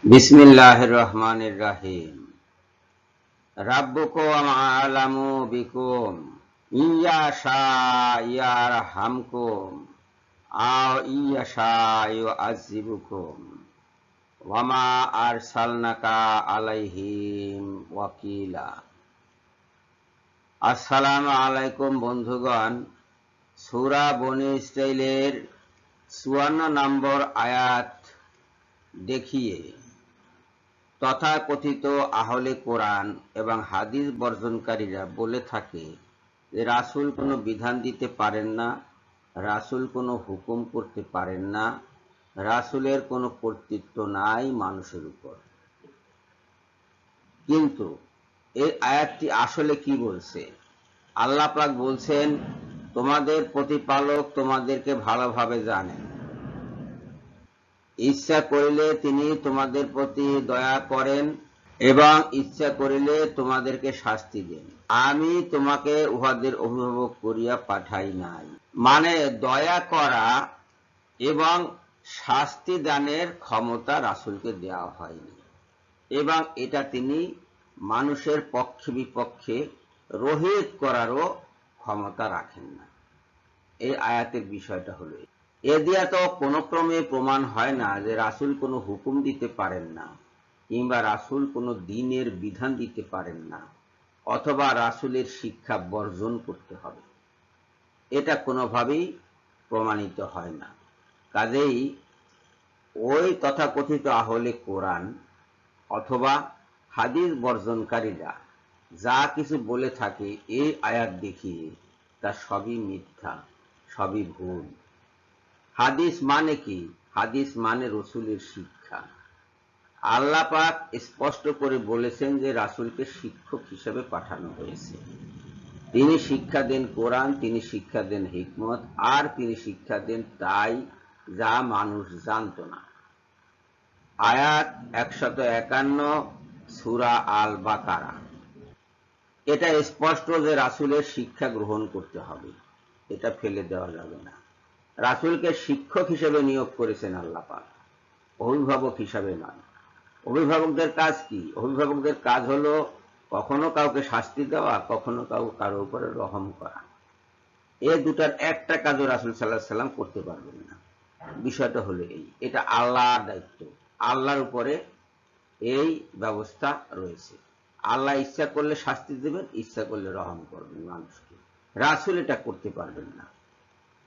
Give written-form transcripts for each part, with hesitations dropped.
বিসমিল্লাহির রহমানির রহিম। রাব্বুকুম আ'লামু বিকুম ইয়াশা ইয়ারহামকুম আও ইয়াশা ইউআযযিবুকুম ওয়া মা আরসালনাকা আলাইহিম ওয়াকিলা। আসসালামু আলাইকুম বন্ধুগণ। সূরা বনী ইসরাঈলের ৫৪ নম্বর আয়াত দেখিয়ে তথাকথিত আহলে কোরআন এবং হাদিস বর্জনকারীরা বলে থাকে যে রাসূল কোনো বিধান দিতে পারেন না, রাসূল কোনো হুকুম করতে পারেন না, রাসূলের কোনো কর্তৃত্ব নাই মানুষের উপর। কিন্তু এই আয়াতটি আসলে কি বলছে? আল্লাহ পাক বলছেন, তোমাদের প্রতিপালক তোমাদেরকে ভালোভাবে জানেন। ইচ্ছা করিলে তিনি তোমাদের প্রতি দয়া করেন এবং ইচ্ছা করিলে তোমাদেরকে শাস্তি দেন। আমি তোমাকে উহাদের অভিভাবক করিয়া পাঠাই নাই। মানে দয়া করা এবং শাস্তি দানের ক্ষমতা রাসূলকে দেওয়া হয়নি, এবং এটা তিনি মানুষের পক্ষে বিপক্ষে রহিত করারও ক্ষমতা রাখেন না। এই আয়াতের বিষয়টা হলো এ দিয়া তো কোনো ক্রমে প্রমাণ হয় না যে রাসূল কোনো হুকুম দিতে পারেন না, কিংবা রাসূল কোনো দ্বীনের বিধান দিতে পারেন না, অথবা রাসূলের শিক্ষা বর্জন করতে হবে। এটা কোনোভাবেই প্রমাণিত হয় না। কাজেই ওই তথাকথিত আহলে কোরআন অথবা হাদিস বর্জনকারীরা যা কিছু বলে থাকে এই আয়াত দেখিয়ে তা সবই মিথ্যা, সবই ভুল। হাদিস মানে কি? হাদিস মানে রাসূলের শিক্ষা। আল্লাহ পাক স্পষ্ট করে বলেছেন যে রাসূলকে শিক্ষক হিসেবে পাঠানো হয়েছে। তিনি শিক্ষা দেন কোরআন, তিনি শিক্ষা দেন হিকমত, আর তিনি শিক্ষা দেন তাই যা মানুষ জানত না। আয়াত ১৫১ সূরা আল বাকারা। এটা স্পষ্ট যে রাসূলের শিক্ষা গ্রহণ করতে হবে, এটা ফেলে দেওয়া যাবে না। রাসূলকে শিক্ষক হিসেবে নিয়োগ করেছেন আল্লাহ পাক, অভিভাবক হিসাবে নয়। অভিভাবকদের কাজ কি? অভিভাবকদের কাজ হলো কখনো কাউকে শাস্তি দেওয়া, কখনো কারো উপরে রহম করা। এই দুটার একটা কাজও রাসূল সাল্লাল্লাহু আলাইহি সাল্লাম করতে পারবেন না। বিষয়টা হলো এটা আল্লাহর দায়িত্ব। আল্লাহর উপরে এই ব্যবস্থা রয়েছে। আল্লাহ ইচ্ছা করলে শাস্তি দেবেন, ইচ্ছা করলে রহম করবেন মানুষকে। রাসূল এটা করতে পারবেন না।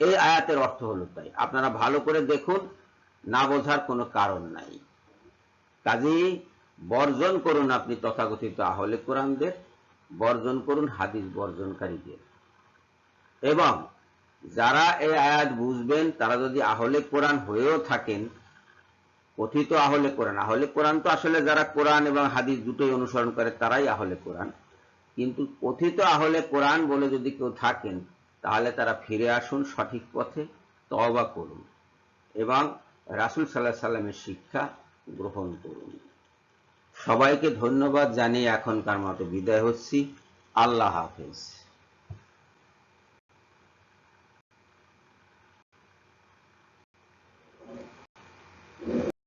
এই আয়াতের অর্থ হলো তাই। আপনারা ভালো করে দেখুন, না বোঝার কোনো কারণ নাই। কাজেই বর্জন করুন আপনি তথাকথিত আহলে কোরআনদের, বর্জন করুন হাদিস বর্জনকারীদের। এবং যারা এই আয়াত বুঝবেন তারা যদি আহলে কোরআন হয়েও থাকেন, কথিত আহলে কোরআন, আহলে কোরআন তো আসলে যারা কোরআন এবং হাদিস দুটোই অনুসরণ করে তারাই আহলে কোরআন, কিন্তু কথিত আহলে কোরআন বলে যদি কেউ থাকেন তাহলে তারা ফিরে আসুন সঠিক পথে, তওবা করুন এবং রাসূল সাল্লাল্লাহু আলাইহি সাল্লামের শিক্ষা গ্রহণ করুন। সবাইকে ধন্যবাদ জানিয়ে এখনকার মতো বিদায় হচ্ছি। আল্লাহ হাফেজ।